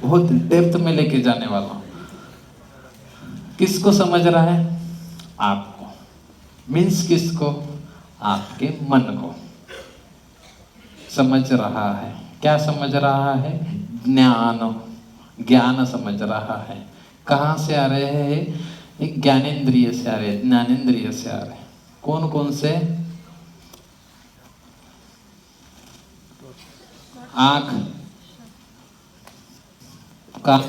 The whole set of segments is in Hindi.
बहुत डेप्थ में लेके जाने वाला हूं। किसको समझ रहा है? आपको। मीन्स किसको? आपके मन को समझ रहा है। क्या समझ रहा है? ज्ञान समझ रहा है। कहाँ से आ रहे हैं? एक ज्ञानेंद्रिय से आ रहे हैं, ज्ञानेंद्रिय से आ रहे हैं। कौन कौन से? आंख, कान,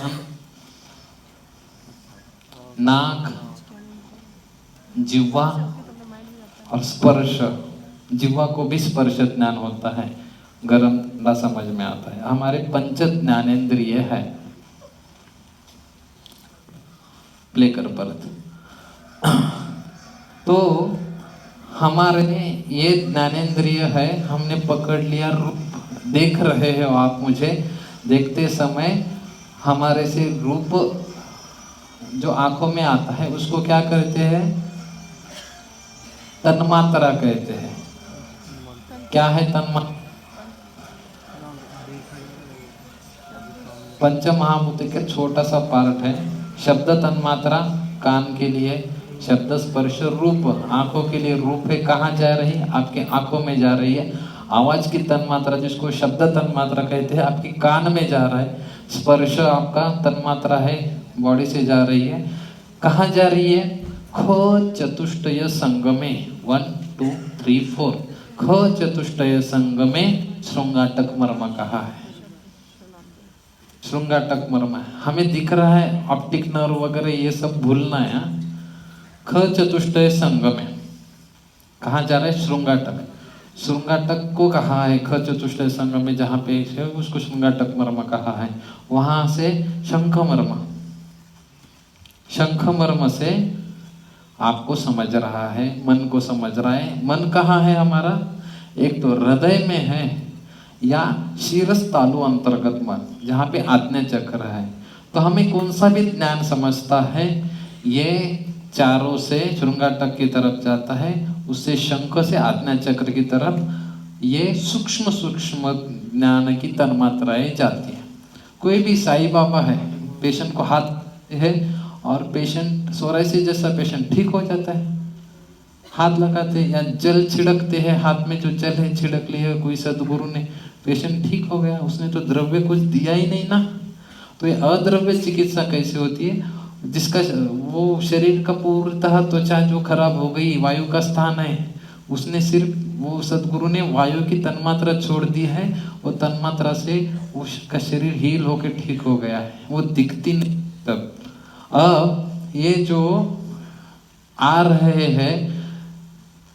नाक, जिह्वा और स्पर्श। जिह्वा को भी स्पर्श ज्ञान होता है, गरम ठंडा समझ में आता है। हमारे पंच ज्ञानेंद्रिय है। प्ले कर परत। तो हमारे ये ज्ञानेंद्रिय है, हमने पकड़ लिया रूप। देख रहे हो आप मुझे, देखते समय हमारे से रूप जो आंखों में आता है उसको क्या कहते हैं? तन्मात्रा कहते हैं। क्या है तन्मात्रा? पंच महाभूत के छोटा सा पार्ट है। शब्द तन्मात्रा कान के लिए, शब्द स्पर्श रूप आंखों के लिए। रूप है कहाँ जा रही है? आपके आंखों में जा रही है। आवाज की तन्मात्रा जिसको शब्द तन्मात्रा कहते हैं, आपके कान में जा रहा है। स्पर्श आपका तन्मात्रा है, बॉडी से जा रही है। कहाँ जा रही है? ख चतुष्टय संगमे 1 2 3 4। ख चतुष्टय संगमे श्रृंगाटक मर्म कहा है। श्रृंगाटक मर्म है। हमें दिख रहा है ऑप्टिक नर्व वगैरह, ये सब भूलना है। ख चतुष्टय संगमे कहाँ जा रहा है? श्रृंगाटक। श्रृंगाटक को कहा है ख चतुष्टय संगम में, जहाँ पे है उसको श्रृंगाटक मर्म कहा है। वहां से शंख मर्म, शंख मर्म से आपको समझ रहा है, मन को समझ रहा है। मन कहाँ है हमारा? एक तो हृदय में है या शीरस तालु अंतर्गत मन, जहाँ पे आज्ञा चक्र है। तो हमें कौन सा भी ज्ञान समझता है, ये चारों से श्रृंगाटक की तरफ जाता है, उससे शंख से आज्ञा चक्र की तरफ ये सूक्ष्म सूक्ष्म ज्ञान की तन्मात्राएं जाती है। कोई भी साई बाबा है, पेशेंट को हाथ है और पेशेंट सोराइसिस जैसा पेशेंट ठीक हो जाता है, हाथ लगाते या जल छिड़कते हैं, हाथ में जो जल है छिड़क लिया कोई सदगुरु ने, पेशेंट ठीक हो गया। उसने तो द्रव्य कुछ दिया ही नहीं ना। तो ये अद्रव्य चिकित्सा कैसे होती है? जिसका वो शरीर का पूर्णतः त्वचा जो खराब हो गई, वायु का स्थान है, उसने सिर्फ वो सदगुरु ने वायु की तन्मात्रा छोड़ दी है, वो तन्मात्रा से उसका शरीर हील होकर ठीक हो गया है, वो दिखती नहीं। तब अब ये जो आ रहे हैं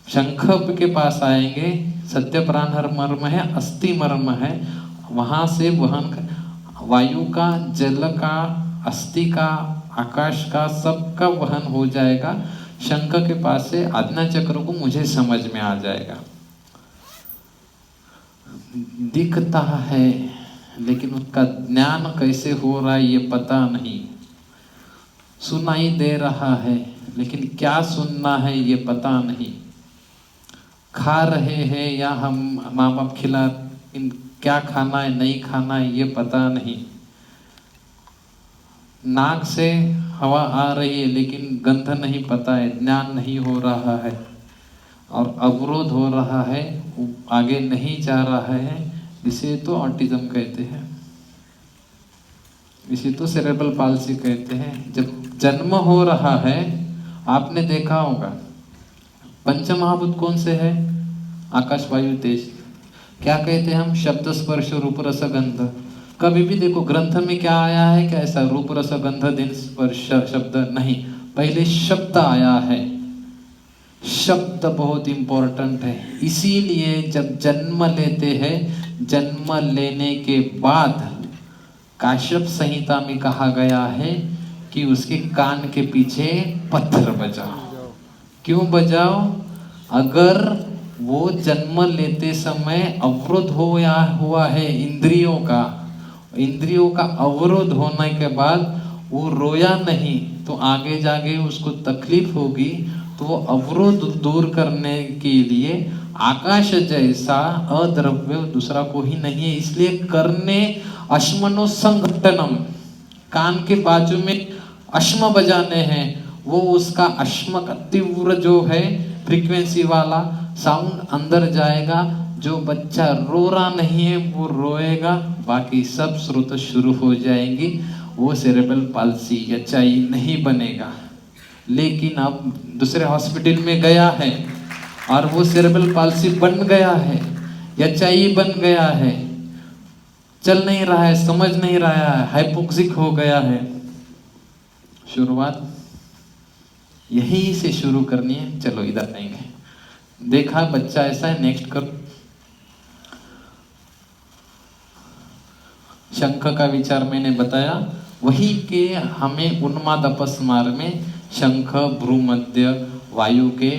शंख के पास आएंगे, सत्य प्राण मर्म है, अस्थि मर्म है, वहां से वहन वायु का, जल का, अस्थि का, आकाश का, सबका वहन हो जाएगा। शंख के पास से आज्ञा चक्र को मुझे समझ में आ जाएगा। दिखता है लेकिन उसका ज्ञान कैसे हो रहा है ये पता नहीं। सुनाई दे रहा है लेकिन क्या सुनना है ये पता नहीं। खा रहे हैं या हम माँ बाप खिला, इन क्या खाना है नहीं खाना है ये पता नहीं। नाक से हवा आ रही है लेकिन गंध नहीं पता है, ज्ञान नहीं हो रहा है और अवरोध हो रहा है, आगे नहीं जा रहा है। इसे तो ऑटिज्म कहते हैं, इसे तो सेरेब्रल पाल्सी कहते हैं। जब जन्म हो रहा है, आपने देखा होगा पंच महाभूत कौन से है? आकाश वायु तेज। क्या कहते हैं हम? शब्द स्पर्श रूप रस गंध। कभी भी देखो ग्रंथ में क्या आया है? क्या ऐसा रूप रस गंध दिन स्पर्श शब्द नहीं, पहले शब्द आया है। शब्द बहुत इंपॉर्टेंट है। इसीलिए जब जन्म लेते हैं, जन्म लेने के बाद काश्यप संहिता में कहा गया है कि उसके कान के पीछे पत्थर बजाओ। क्यों बजाओ? अगर वो जन्म लेते समय अवरोध हो या हुआ है इंद्रियों का अवरोध होने के बाद वो रोया नहीं, तो आगे जाके उसको तकलीफ होगी। तो वो अवरोध दूर करने के लिए आकाश जैसा अद्रव्य दूसरा कोई नहीं है, इसलिए करने अश्मनो संघटनम, कान के बाजू में अश्म बजाने हैं, वो उसका अश्म का तीव्र जो है फ्रीक्वेंसी वाला साउंड अंदर जाएगा। जो बच्चा रो रहा नहीं है वो रोएगा, बाकी सब श्रुत शुरू हो जाएंगी। वो सेरेब्रल पाल्सी या चाई नहीं बनेगा। लेकिन अब दूसरे हॉस्पिटल में गया है और वो सेरेब्रल पाल्सी बन गया है या चाई बन गया है, चल नहीं रहा है, समझ नहीं रहा है, हाइपोक्सिक हो गया है। शुरुआत यही से शुरू करनी है। चलो इधर आएंगे, देखा बच्चा ऐसा है, नेक्स्ट करो। शंख का विचार मैंने बताया, वही के हमें उन्माद अपस्मार में शंख भ्रूमध्य वायु के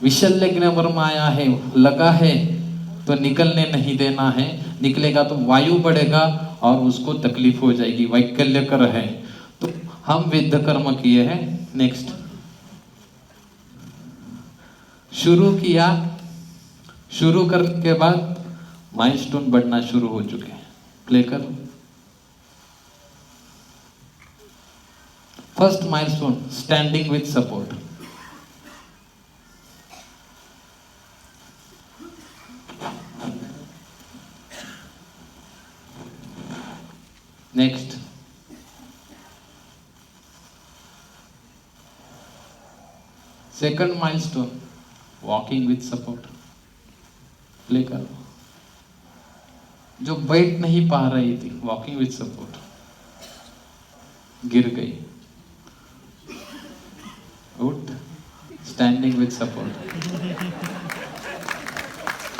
विशल्य वर्म आया है, लगा है तो निकलने नहीं देना है। निकलेगा तो वायु बढ़ेगा और उसको तकलीफ हो जाएगी, वैकल्य कर है। तो हम विद्ध कर्म किए हैं। नेक्स्ट शुरू किया, शुरू करने के बाद माइलस्टोन बढ़ना शुरू हो चुके हैं। प्ले कर। First milestone standing with support. Next second milestone walking with support. Play करो। जो बैठ नहीं पा रही थी, वॉकिंग विथ सपोर्ट, गिर गई, उठ, स्टैंडिंग विथ सपोर्ट।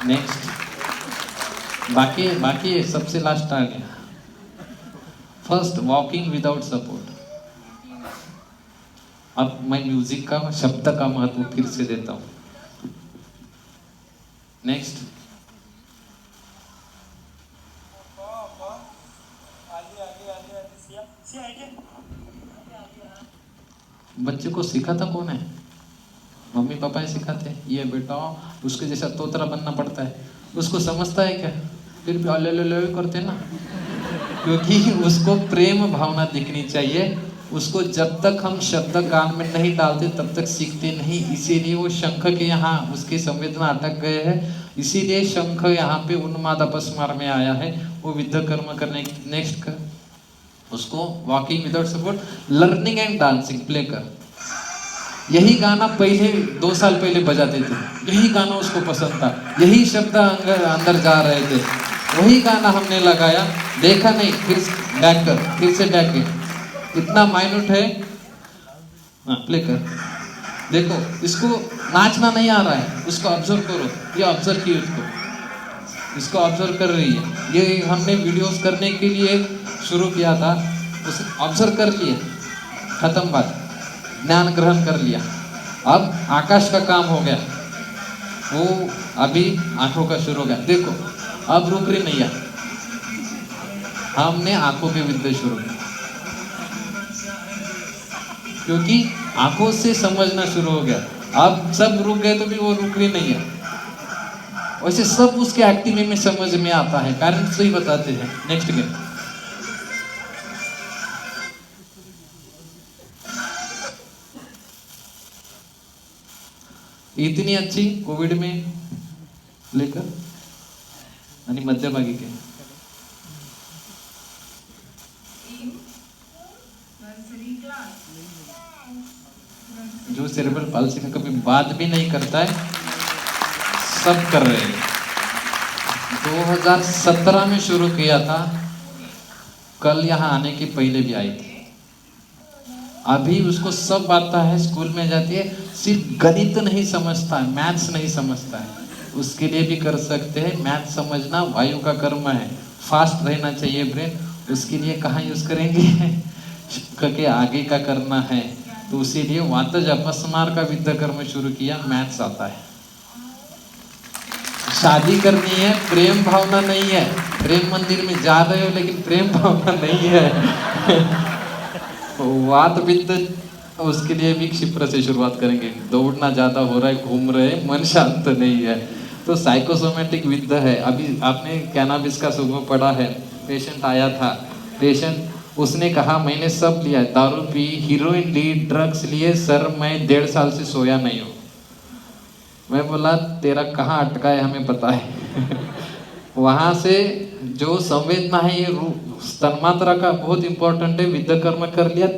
नेक्स्ट बाकी सबसे लास्ट आ गया। First walking without support. अब मैं म्यूजिक का शब्द का महत्व फिर से देता हूं। नेक्स्ट बच्चे को सिखाता कौन है? मम्मी पापा ही सिखाते। ये बेटा उसके जैसा तोतरा बनना पड़ता है। उसको समझता है क्या? फिर भी अले करते ना, क्योंकि उसको प्रेम भावना दिखनी चाहिए। उसको जब तक हम शब्द कान में नहीं डालते तब तक सीखते नहीं। इसीलिए वो शंख के यहाँ उसकी संवेदना अटक गए हैं। इसीलिए शंख यहाँ पे उन्माद अपस्मार में आया है। वो विद्ध कर्म करने। नेक्स्ट कर उसको walking without support, learning and dancing. Play कर। यही गाना पहले 2 साल पहले बजाते थे, यही गाना उसको पसंद था, यही शब्द अंदर जा रहे थे, वही गाना हमने लगाया। देखा नहीं, फिर बैक कर, फिर से बैक कर। इतना माइन्यूट है। प्ले कर। देखो इसको नाचना नहीं आ रहा है, उसको ऑब्जर्व करो। ये ऑब्जर्व की इसको ऑब्जर्व कर रही है। ये हमने वीडियोस करने के लिए शुरू किया था, उसे ऑब्जर्व कर लिए, खत्म बात, ज्ञान ग्रहण कर लिया। अब आकाश का काम हो गया, वो अभी आंखों का शुरू हो गया। देखो अब रुक रही नहीं है, हमने आंखों के विद्या शुरू किया, क्योंकि आंखों से समझना शुरू हो गया। अब सब रुक गए तो भी वो रुक रही नहीं है। वैसे सब उसके एक्टिविटी में समझ में आता है, कारण सही बताते हैं। Next game. इतनी अच्छी कोविड में लेकर आणि मध्यभागी के जो सेरेब्रल पाल्सी का कभी बात भी नहीं करता है, सब कर रहे हैं। 2017 में शुरू किया था, कल यहाँ आने के पहले भी आई थी। अभी उसको सब आता है, स्कूल में जाती है, सिर्फ गणित नहीं समझता है, मैथ्स नहीं समझता है। उसके लिए भी कर सकते हैं। मैथ्स समझना वायु का कर्म है, फास्ट रहना चाहिए ब्रेन। उसके लिए कहाँ यूज करेंगे? के आगे का करना है, तो उसी लिए वातज अपस्मार का विद्या कर्म शुरू किया। मैथ्स आता है। शादी करनी है, प्रेम भावना नहीं है। प्रेम मंदिर में जा रहे हो लेकिन प्रेम भावना नहीं है। वात विद्या, उसके लिए भी क्षिप्र से शुरुआत करेंगे। दौड़ना ज्यादा हो रहा है, घूम रहे हैं, मन शांत नहीं है, तो साइकोसोमेटिक विद्या है। अभी आपने कैनाबिस का सुबह पढ़ा है। पेशेंट आया था, पेशेंट उसने कहा मैंने सब लिया, दारू पी, हीरोइन ली, ड्रग्स लिए सर, मैं 1.5 साल से सोया नहीं हूँ। मैं बोला तेरा कहाँ अटका है हमें पता है। वहां से जो संवेदना है ये तन्मात्रा का बहुत इंपॉर्टेंट है, विद्या कर्म कर लिया।